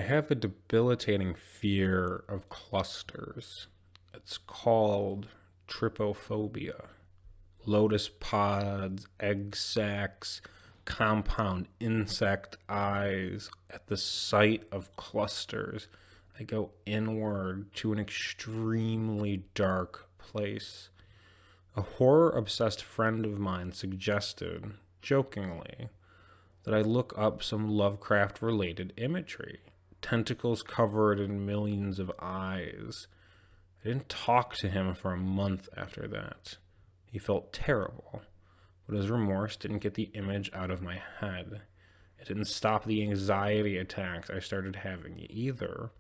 I have a debilitating fear of clusters. It's called trypophobia. Lotus pods, egg sacs, compound insect eyes. At the sight of clusters, I go inward to an extremely dark place. A horror obsessed friend of mine suggested, jokingly, that I look up some Lovecraft related imagery. Tentacles covered in millions of eyes. I didn't talk to him for a month after that. He felt terrible, but his remorse didn't get the image out of my head. It didn't stop the anxiety attacks I started having either.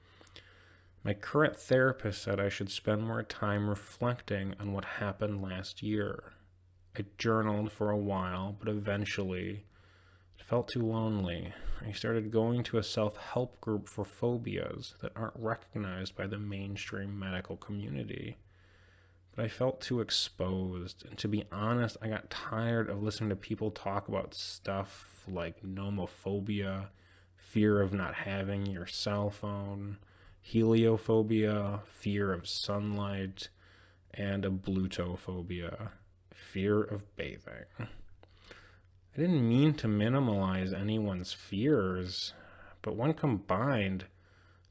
My current therapist said I should spend more time reflecting on what happened last year. I journaled for a while, but eventually it felt too lonely. I started going to a self-help group for phobias that aren't recognized by the mainstream medical community. But I felt too exposed, and to be honest, I got tired of listening to people talk about stuff like nomophobia, fear of not having your cell phone, heliophobia, fear of sunlight, and ablutophobia, fear of bathing. I didn't mean to minimalize anyone's fears, but when combined,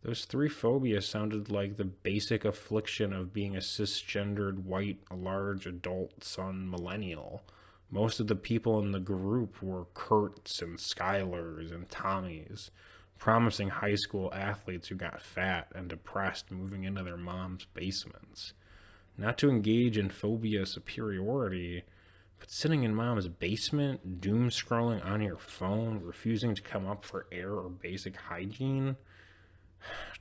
those three phobias sounded like the basic affliction of being a cisgendered, white, large adult son millennial. Most of the people in the group were Kurts and Skylers and Tommies, promising high school athletes who got fat and depressed moving into their mom's basements. Not to engage in phobia superiority, but sitting in mom's basement, doom scrolling on your phone, refusing to come up for air or basic hygiene.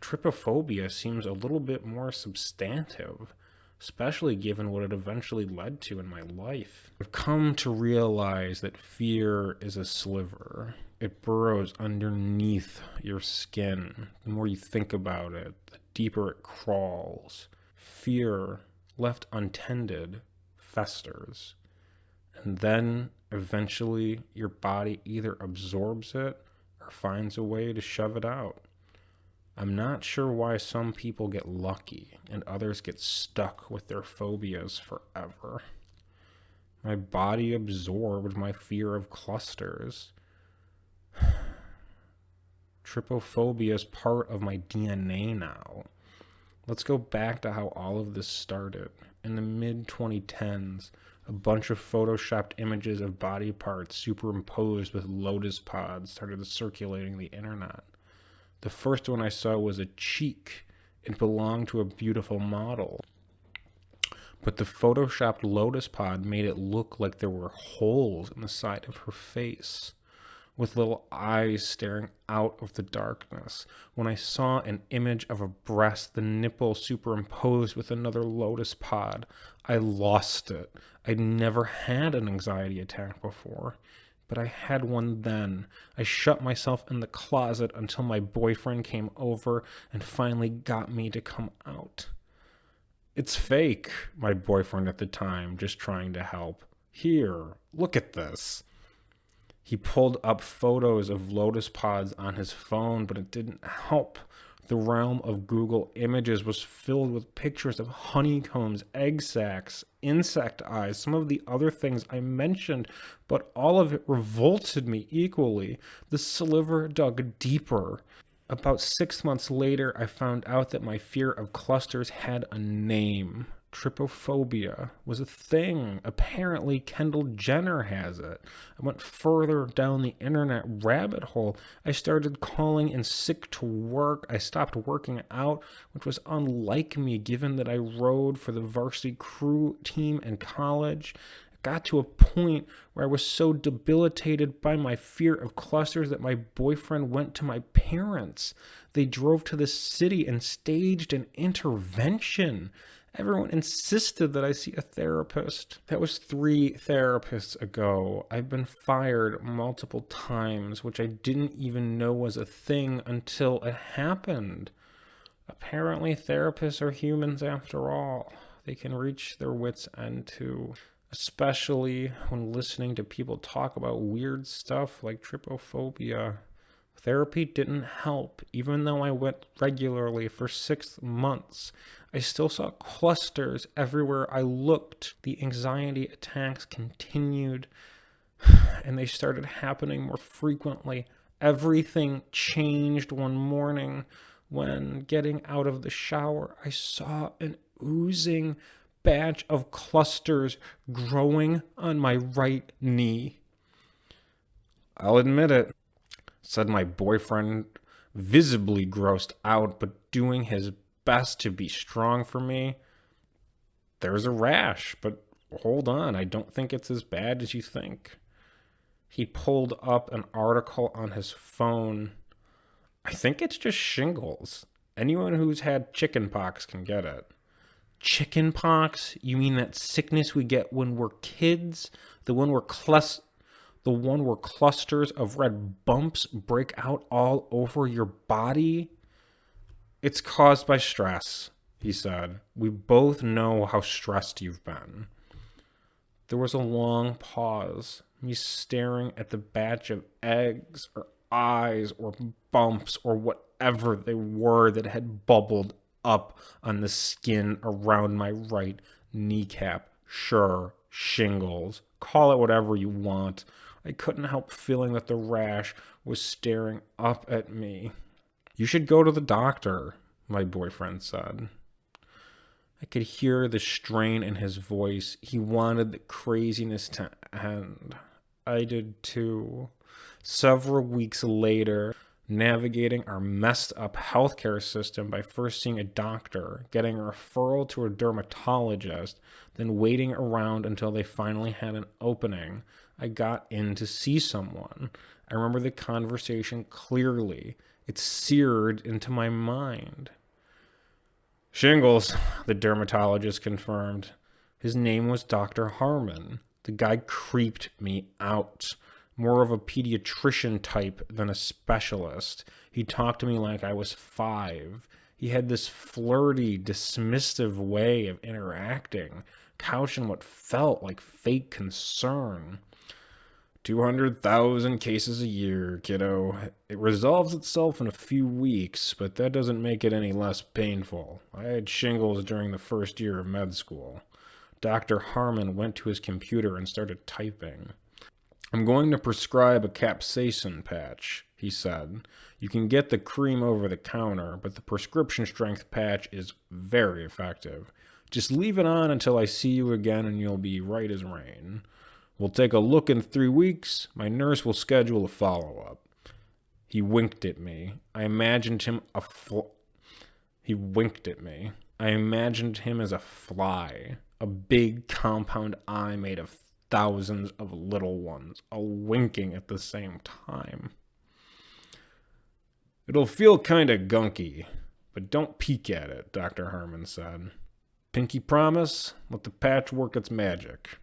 Trypophobia seems a little bit more substantive, especially given what it eventually led to in my life. I've come to realize that fear is a sliver. It burrows underneath your skin. The more you think about it, the deeper it crawls. Fear, left untended, festers. And then, eventually, your body either absorbs it or finds a way to shove it out. I'm not sure why some people get lucky and others get stuck with their phobias forever. My body absorbed my fear of clusters. Trypophobia is part of my DNA now. Let's go back to how all of this started. In the mid-2010s, a bunch of photoshopped images of body parts superimposed with lotus pods started circulating the internet. The first one I saw was a cheek. It belonged to a beautiful model. But the photoshopped lotus pod made it look like there were holes in the side of her face, with little eyes staring out of the darkness. When I saw an image of a breast, the nipple superimposed with another lotus pod, I lost it. I'd never had an anxiety attack before, but I had one then. I shut myself in the closet until my boyfriend came over and finally got me to come out. It's fake, my boyfriend at the time, just trying to help. Here, look at this. He pulled up photos of lotus pods on his phone, but it didn't help. The realm of Google Images was filled with pictures of honeycombs, egg sacs, insect eyes, some of the other things I mentioned, but all of it revolted me equally. The sliver dug deeper. About 6 months later, I found out that my fear of clusters had a name. Trypophobia was a thing. Apparently, Kendall Jenner has it. I went further down the internet rabbit hole. I started calling in sick to work. I stopped working out, which was unlike me given that I rode for the varsity crew team in college. Got to a point where I was so debilitated by my fear of clusters that my boyfriend went to my parents. They drove to the city and staged an intervention. Everyone insisted that I see a therapist. That was 3 therapists ago. I've been fired multiple times, which I didn't even know was a thing until it happened. Apparently, therapists are humans after all. They can reach their wits' end too, especially when listening to people talk about weird stuff like trypophobia. Therapy didn't help. Even though I went regularly for 6 months, I still saw clusters everywhere I looked. The anxiety attacks continued, and they started happening more frequently. Everything changed one morning when, getting out of the shower, I saw an oozing batch of clusters growing on my right knee. "I'll admit it," said my boyfriend, visibly grossed out, but doing his best to be strong for me. "There's a rash, but hold on, I don't think it's as bad as you think." He pulled up an article on his phone. "I think it's just shingles. Anyone who's had chickenpox can get it." "Chickenpox? You mean that sickness we get when we're kids? The one where clusters of red bumps break out all over your body?" "It's caused by stress," he said. "We both know how stressed you've been." There was a long pause, me staring at the batch of eggs or eyes or bumps or whatever they were that had bubbled up on the skin around my right kneecap. Sure, shingles. Call it whatever you want. I couldn't help feeling that the rash was staring up at me. "You should go to the doctor," my boyfriend said. I could hear the strain in his voice. He wanted the craziness to end. I did too. Several weeks later, navigating our messed up healthcare system by first seeing a doctor, getting a referral to a dermatologist, then waiting around until they finally had an opening, I got in to see someone. I remember the conversation clearly. It seared into my mind. "Shingles," the dermatologist confirmed. His name was Dr. Harmon. The guy creeped me out. More of a pediatrician type than a specialist. He talked to me like I was 5. He had this flirty, dismissive way of interacting, couching what felt like fake concern. 200,000 cases a year, kiddo. It resolves itself in a few weeks, but that doesn't make it any less painful. I had shingles during the first year of med school." Dr. Harmon went to his computer and started typing. "I'm going to prescribe a capsaicin patch," he said. "You can get the cream over the counter, but the prescription strength patch is very effective. Just leave it on until I see you again and you'll be right as rain. We'll take a look in 3 weeks. My nurse will schedule a follow-up." He winked at me. I imagined him as a fly, a big compound eye made of thousands of little ones, all winking at the same time. "It'll feel kinda gunky, but don't peek at it," Dr. Harmon said. "Pinky promise? Let the patch work its magic."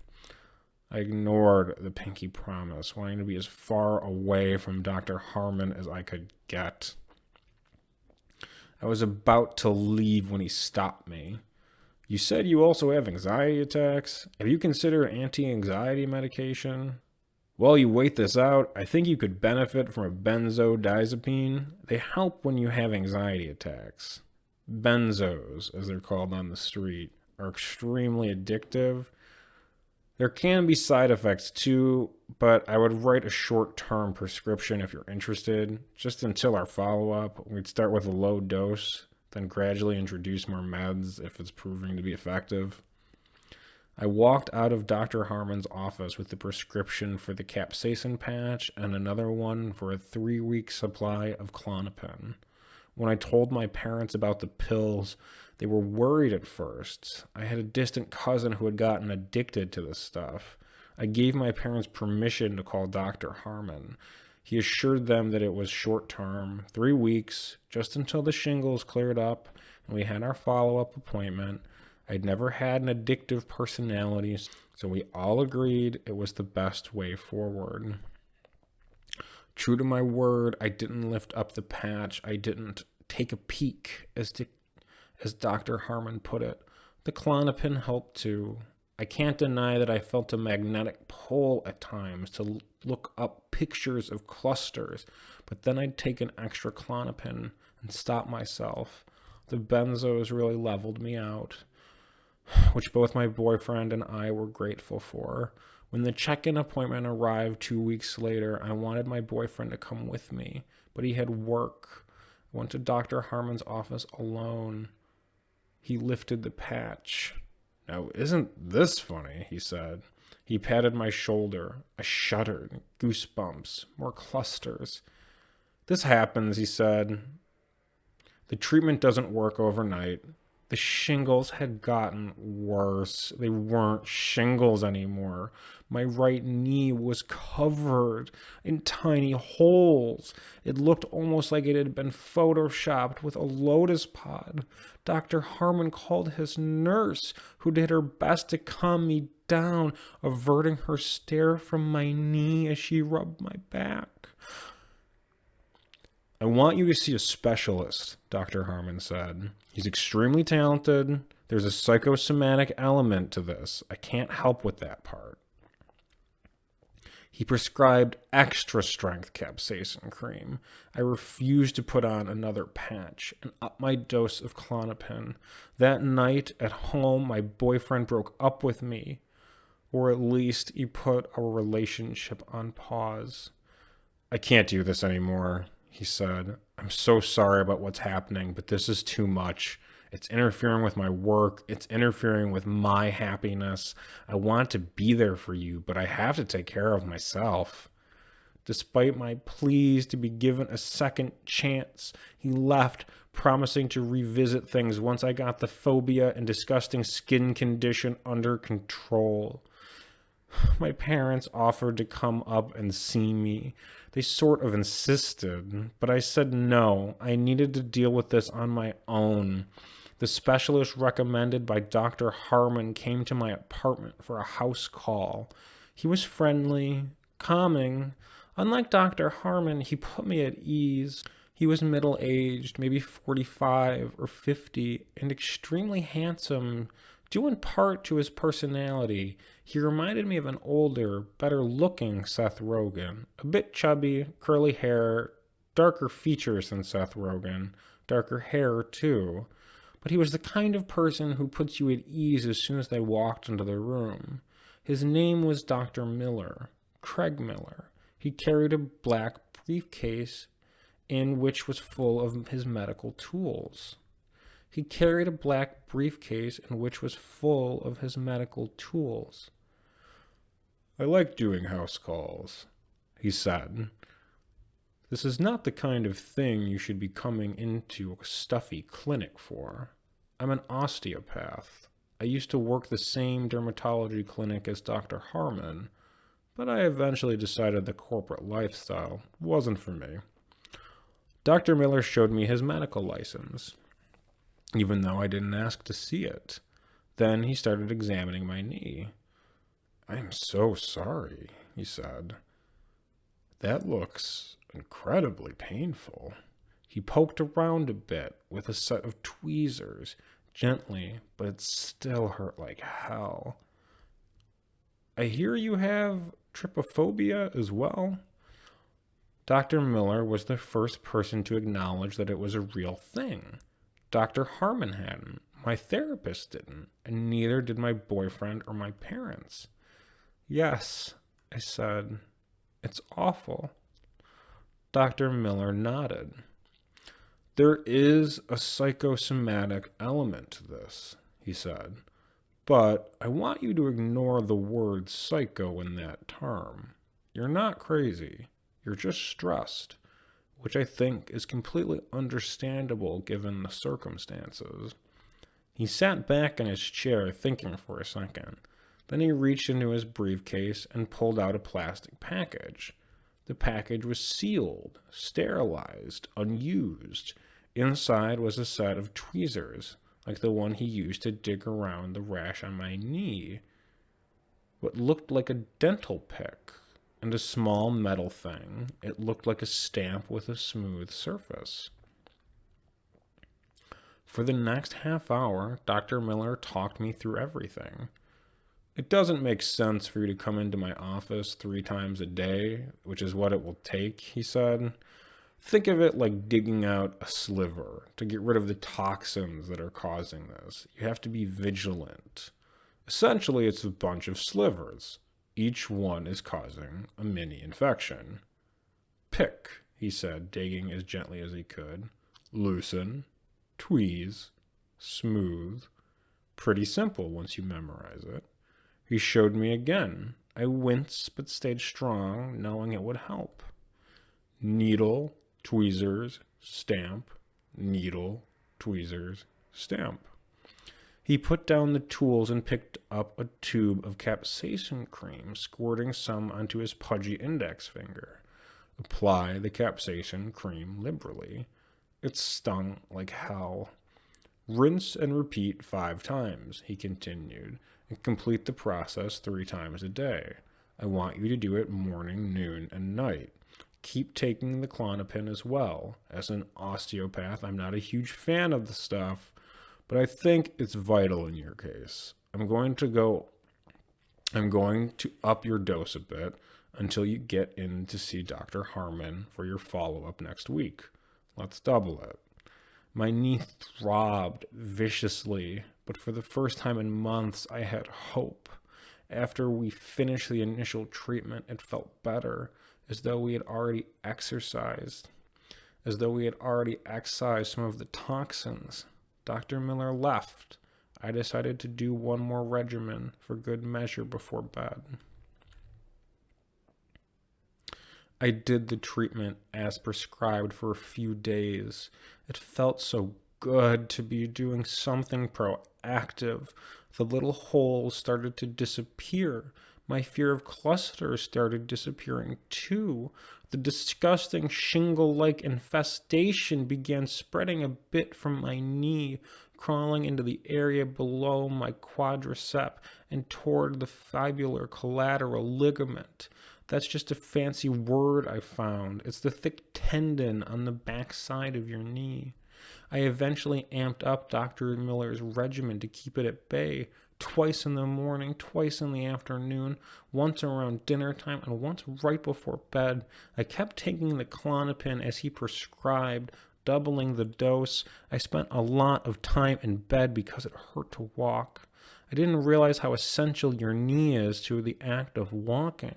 I ignored the pinky promise, wanting to be as far away from Dr. Harmon as I could get. I was about to leave when he stopped me. "You said you also have anxiety attacks. Have you considered anti-anxiety medication?" "While you wait this out, I think you could benefit from a benzodiazepine. They help when you have anxiety attacks." Benzos, as they're called on the street, are extremely addictive. There can be side effects too, but I would write a short-term prescription if you're interested, just until our follow-up. We'd start with a low dose, then gradually introduce more meds if it's proving to be effective. I walked out of Dr. Harmon's office with the prescription for the capsaicin patch and another one for a 3-week supply of Klonopin. When I told my parents about the pills, they were worried at first. I had a distant cousin who had gotten addicted to this stuff. I gave my parents permission to call Dr. Harmon. He assured them that it was short-term, 3 weeks, just until the shingles cleared up, and we had our follow-up appointment. I'd never had an addictive personality, so we all agreed it was the best way forward. True to my word, I didn't lift up the patch. I didn't take a peek, as Dr. Harmon put it. The Klonopin helped too. I can't deny that I felt a magnetic pull at times to look up pictures of clusters, but then I'd take an extra Klonopin and stop myself. The benzos really leveled me out, which both my boyfriend and I were grateful for. When the check-in appointment arrived 2 weeks later, I wanted my boyfriend to come with me, but he had work. I went to Dr. Harmon's office alone. He lifted the patch. "Now, isn't this funny?" he said. He patted my shoulder. I shuddered. Goosebumps. More clusters. "This happens," he said. "The treatment doesn't work overnight." The shingles had gotten worse. They weren't shingles anymore. My right knee was covered in tiny holes. It looked almost like it had been photoshopped with a lotus pod. Dr. Harmon called his nurse, who did her best to calm me down, averting her stare from my knee as she rubbed my back. "I want you to see a specialist," Dr. Harmon said. "He's extremely talented. There's a psychosomatic element to this. I can't help with that part." He prescribed extra strength capsaicin cream. I refused to put on another patch and up my dose of Klonopin. That night at home, my boyfriend broke up with me, or at least he put our relationship on pause. "I can't do this anymore," he said. "I'm so sorry about what's happening, but this is too much. It's interfering with my work. It's interfering with my happiness. I want to be there for you, but I have to take care of myself." Despite my pleas to be given a second chance, he left, promising to revisit things once I got the phobia and disgusting skin condition under control. My parents offered to come up and see me. They sort of insisted, but I said no. I needed to deal with this on my own. The specialist recommended by Dr. Harmon came to my apartment for a house call. He was friendly, calming. Unlike Dr. Harmon, he put me at ease. He was middle-aged, maybe 45 or 50, and extremely handsome, due in part to his personality. He reminded me of an older, better-looking Seth Rogen. A bit chubby, curly hair, darker features than Seth Rogen, darker hair, too. But he was the kind of person who puts you at ease as soon as they walked into the room. His name was Dr. Miller, Craig Miller. He carried a black briefcase in which was full of his medical tools. He carried a black briefcase in which was full of his medical tools. "I like doing house calls," he said. "This is not the kind of thing you should be coming into a stuffy clinic for. I'm an osteopath. I used to work the same dermatology clinic as Dr. Harmon, but I eventually decided the corporate lifestyle wasn't for me." Dr. Miller showed me his medical license, even though I didn't ask to see it. Then he started examining my knee. "I am so sorry," he said. "That looks incredibly painful." He poked around a bit with a set of tweezers, gently, but it still hurt like hell. "I hear you have trypophobia as well?" Dr. Miller was the first person to acknowledge that it was a real thing. Dr. Harmon hadn't, my therapist didn't, and neither did my boyfriend or my parents. "Yes," I said. "It's awful." Dr. Miller nodded. "There is a psychosomatic element to this," he said. "But I want you to ignore the word psycho in that term. You're not crazy. You're just stressed, which I think is completely understandable given the circumstances." He sat back in his chair thinking for a second. Then he reached into his briefcase and pulled out a plastic package. The package was sealed, sterilized, unused. Inside was a set of tweezers, like the one he used to dig around the rash on my knee. What looked like a dental pick, and a small metal thing. It looked like a stamp with a smooth surface. For the next half hour, Dr. Miller talked me through everything. It doesn't make sense for you to come into my office 3 times a day, which is what it will take, he said. Think of it like digging out a sliver to get rid of the toxins that are causing this. You have to be vigilant. Essentially, it's a bunch of slivers. Each one is causing a mini infection. Pick, he said, digging as gently as he could. Loosen, tweeze, smooth. Pretty simple once you memorize it. He showed me again. I winced but stayed strong, knowing it would help. Needle, tweezers, stamp. Needle, tweezers, stamp. He put down the tools and picked up a tube of capsaicin cream, squirting some onto his pudgy index finger. Apply the capsaicin cream liberally. It stung like hell. Rinse and repeat 5 times, he continued, and complete the process 3 times a day. I want you to do it morning, noon, and night. Keep taking the Klonopin as well. As an osteopath, I'm not a huge fan of the stuff, but I think it's vital in your case. I'm going to up your dose a bit until you get in to see Dr. Harmon for your follow-up next week. Let's double it. My knee throbbed viciously, but for the first time in months, I had hope. After we finished the initial treatment, it felt better, as though we had already excised some of the toxins. Dr. Miller left. I decided to do one more regimen for good measure before bed. I did the treatment as prescribed for a few days. It felt so good to be doing something proactive. The little holes started to disappear. My fear of clusters started disappearing too. The disgusting shingle-like infestation began spreading a bit from my knee, crawling into the area below my quadricep and toward the fibular collateral ligament. That's just a fancy word I found. It's the thick tendon on the back side of your knee. I eventually amped up Dr. Miller's regimen to keep it at bay, twice in the morning, twice in the afternoon, once around dinner time, and once right before bed. I kept taking the Klonopin as he prescribed, doubling the dose. I spent a lot of time in bed because it hurt to walk. I didn't realize how essential your knee is to the act of walking.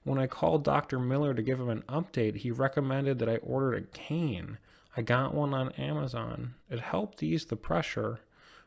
When I called Dr. Miller to give him an update, he recommended that I order a cane. I got one on Amazon. It helped ease the pressure.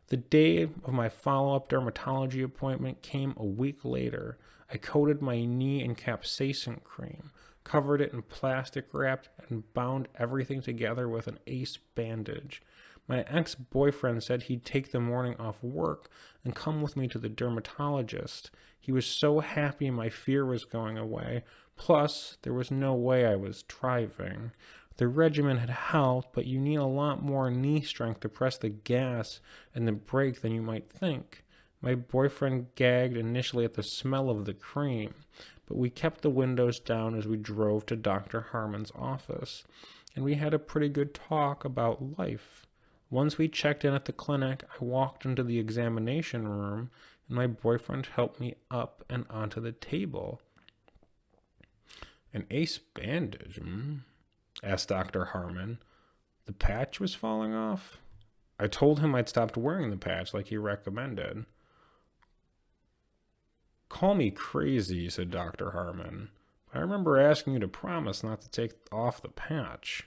The day of my follow-up dermatology appointment came a week later. I coated my knee in capsaicin cream, covered it in plastic wrap, and bound everything together with an ace bandage. My ex-boyfriend said he'd take the morning off work and come with me to the dermatologist. He was so happy my fear was going away. Plus, there was no way I was driving. The regimen had helped, but you need a lot more knee strength to press the gas and the brake than you might think. My boyfriend gagged initially at the smell of the cream, but we kept the windows down as we drove to Dr. Harmon's office, and we had a pretty good talk about life. Once we checked in at the clinic, I walked into the examination room, and my boyfriend helped me up and onto the table. An ace bandage, asked Dr. Harmon. The patch was falling off? I told him I'd stopped wearing the patch like he recommended. Call me crazy, said Dr. Harmon. I remember asking you to promise not to take off the patch.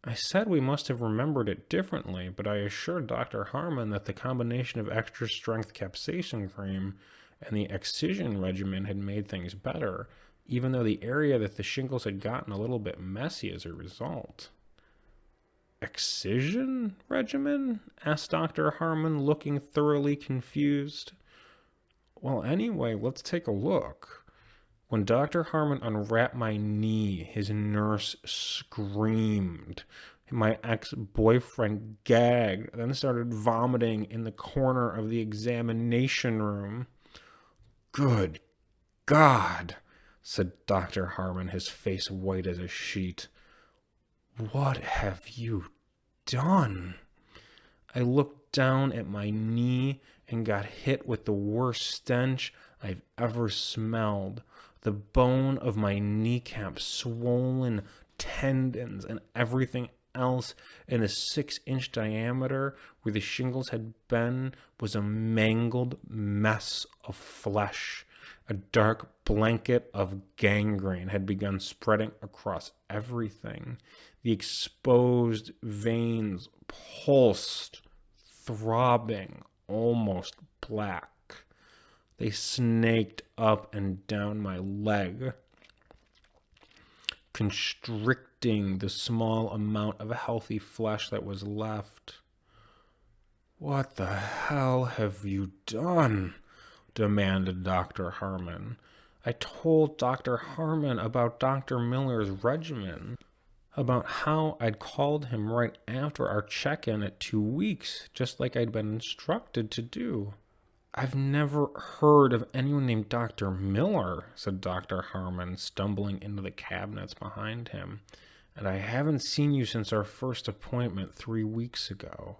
I said we must have remembered it differently, but I assured Dr. Harmon that the combination of extra-strength capsaicin cream and the excision regimen had made things better, even though the area that the shingles had gotten a little bit messy as a result. Excision regimen? Asked Dr. Harmon, looking thoroughly confused. Well, anyway, let's take a look. When Dr. Harmon unwrapped my knee, his nurse screamed. My ex-boyfriend gagged, then started vomiting in the corner of the examination room. Good God, said Dr. Harmon, his face white as a sheet. What have you done? I looked down at my knee and got hit with the worst stench I've ever smelled. The bone of my kneecap, swollen tendons, and everything else in the 6-inch diameter where the shingles had been was a mangled mess of flesh. A dark blanket of gangrene had begun spreading across everything. The exposed veins pulsed, throbbing, almost black. They snaked up and down my leg, constricting the small amount of healthy flesh that was left. "What the hell have you done?" demanded Dr. Harmon. I told Dr. Harmon about Dr. Miller's regimen, about how I'd called him right after our check-in at 2 weeks, just like I'd been instructed to do. "I've never heard of anyone named Dr. Miller," said Dr. Harmon, stumbling into the cabinets behind him. "And I haven't seen you since our first appointment 3 weeks ago."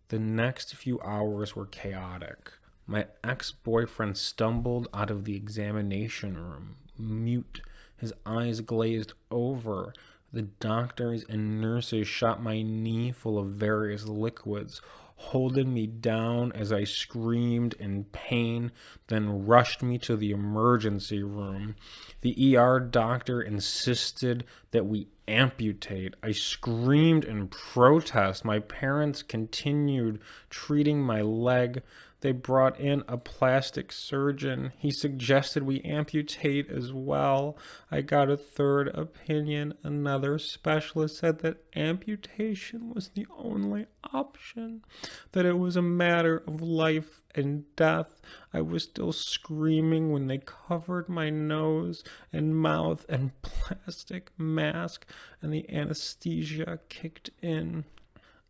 The next few hours were chaotic. My ex-boyfriend stumbled out of the examination room, mute, his eyes glazed over. The doctors and nurses shot my knee full of various liquids, holding me down as I screamed in pain, then rushed me to the emergency room. The ER doctor insisted that we amputate. I screamed in protest. My parents continued treating my leg. They brought in a plastic surgeon. He suggested we amputate as well. I got a third opinion. Another specialist said that amputation was the only option, that it was a matter of life and death. I was still screaming when they covered my nose and mouth in plastic mask and the anesthesia kicked in.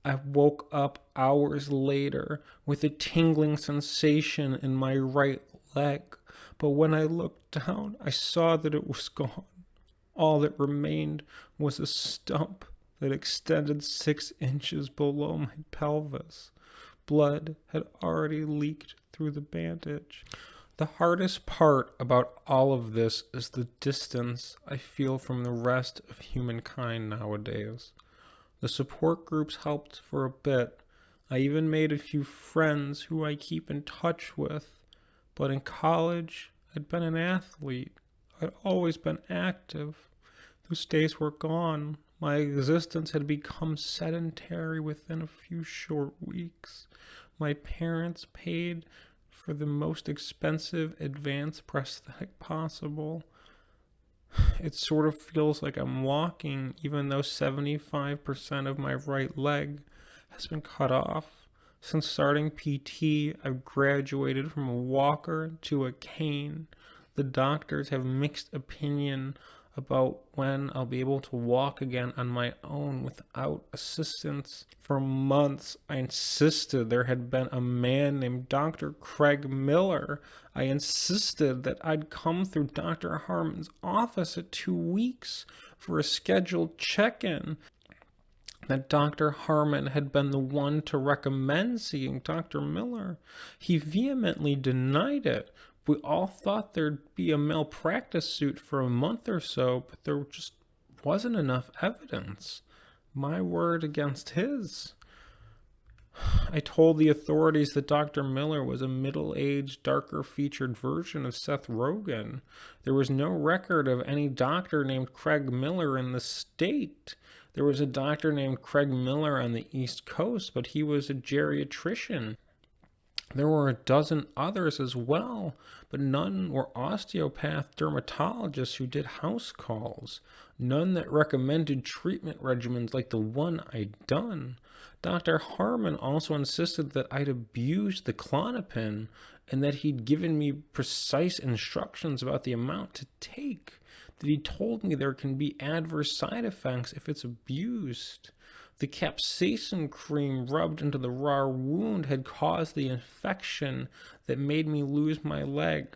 I woke up hours later with a tingling sensation in my right leg, but when I looked down, I saw that it was gone. All that remained was a stump that extended 6 inches below my pelvis. Blood had already leaked through the bandage. The hardest part about all of this is the distance I feel from the rest of humankind nowadays. The support groups helped for a bit. I even made a few friends who I keep in touch with. But in college, I'd been an athlete. I'd always been active. Those days were gone. My existence had become sedentary within a few short weeks. My parents paid for the most expensive advanced prosthetic possible. It sort of feels like I'm walking, even though 75% of my right leg has been cut off. Since starting PT, I've graduated from a walker to a cane. The doctors have mixed opinion about when I'll be able to walk again on my own without assistance. For months, I insisted there had been a man named Dr. Craig Miller. I insisted that I'd come through Dr. Harmon's office at 2 weeks for a scheduled check-in, that Dr. Harmon had been the one to recommend seeing Dr. Miller. He vehemently denied it. We all thought there'd be a malpractice suit for a month or so, but there just wasn't enough evidence. My word against his. I told the authorities that Dr. Miller was a middle-aged, darker-featured version of Seth Rogen. There was no record of any doctor named Craig Miller in the state. There was a doctor named Craig Miller on the East Coast, but he was a geriatrician. There were a dozen others as well, but none were osteopath dermatologists who did house calls. None that recommended treatment regimens like the one I'd done. Dr. Harmon also insisted that I'd abused the Klonopin and that he'd given me precise instructions about the amount to take, that he told me there can be adverse side effects if it's abused. The capsaicin cream rubbed into the raw wound had caused the infection that made me lose my leg.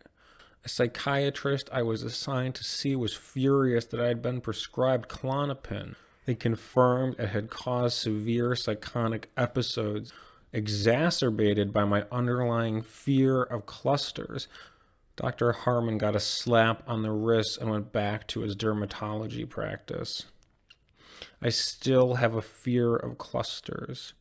A psychiatrist I was assigned to see was furious that I had been prescribed Klonopin. They confirmed it had caused severe psychotic episodes. exacerbated by my underlying fear of clusters. Dr. Harmon got a slap on the wrist and went back to his dermatology practice. I still have a fear of clusters.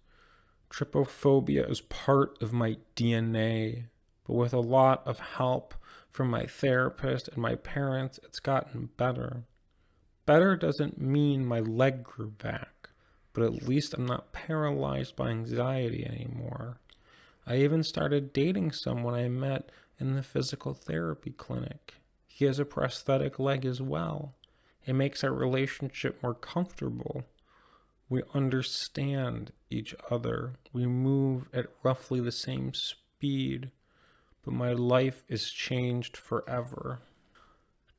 Trypophobia is part of my DNA, but with a lot of help from my therapist and my parents, it's gotten better. Better doesn't mean my leg grew back, but at least I'm not paralyzed by anxiety anymore. I even started dating someone I met in the physical therapy clinic. He has a prosthetic leg as well. It makes our relationship more comfortable. We understand each other. We move at roughly the same speed, but my life is changed forever.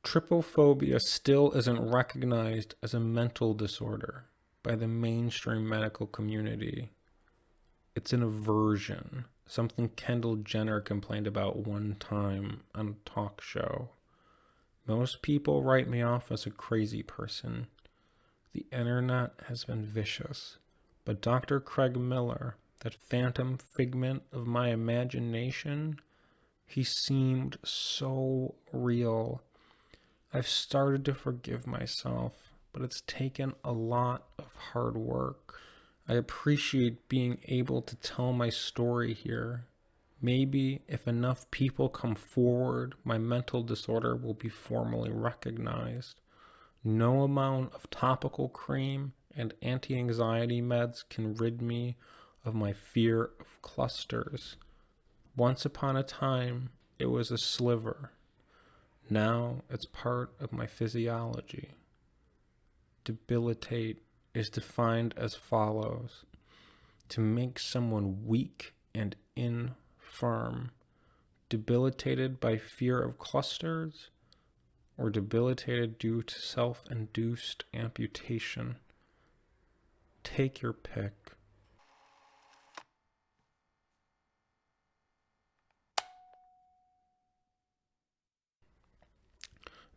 Trypophobia still isn't recognized as a mental disorder by the mainstream medical community. It's an aversion, something Kendall Jenner complained about one time on a talk show. Most people write me off as a crazy person. The internet has been vicious, but Dr. Craig Miller, that phantom figment of my imagination, he seemed so real. I've started to forgive myself, but it's taken a lot of hard work. I appreciate being able to tell my story here. Maybe if enough people come forward, my mental disorder will be formally recognized. No amount of topical cream and anti-anxiety meds can rid me of my fear of clusters. Once upon a time, it was a sliver. Now it's part of my physiology. Debilitate is defined as follows: to make someone weak and infirm, debilitated by fear of clusters, or debilitated due to self-induced amputation. Take your pick.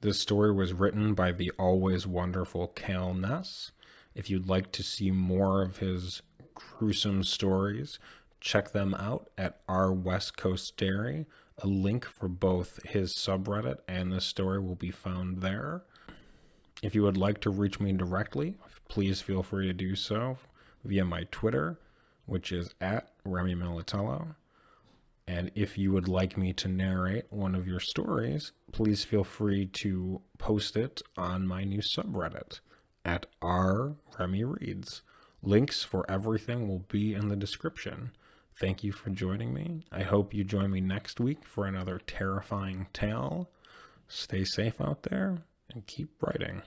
This story was written by the always wonderful Cal Ness. If you'd like to see more of his gruesome stories, check them out at Our West Coast Dairy. A link for both his subreddit and the story will be found there. If you would like to reach me directly, please feel free to do so via my Twitter, which is at Remy Militello. And if you would like me to narrate one of your stories, please feel free to post it on my new subreddit at rRemyReads. Links for everything will be in the description. Thank you for joining me. I hope you join me next week for another terrifying tale. Stay safe out there and keep writing.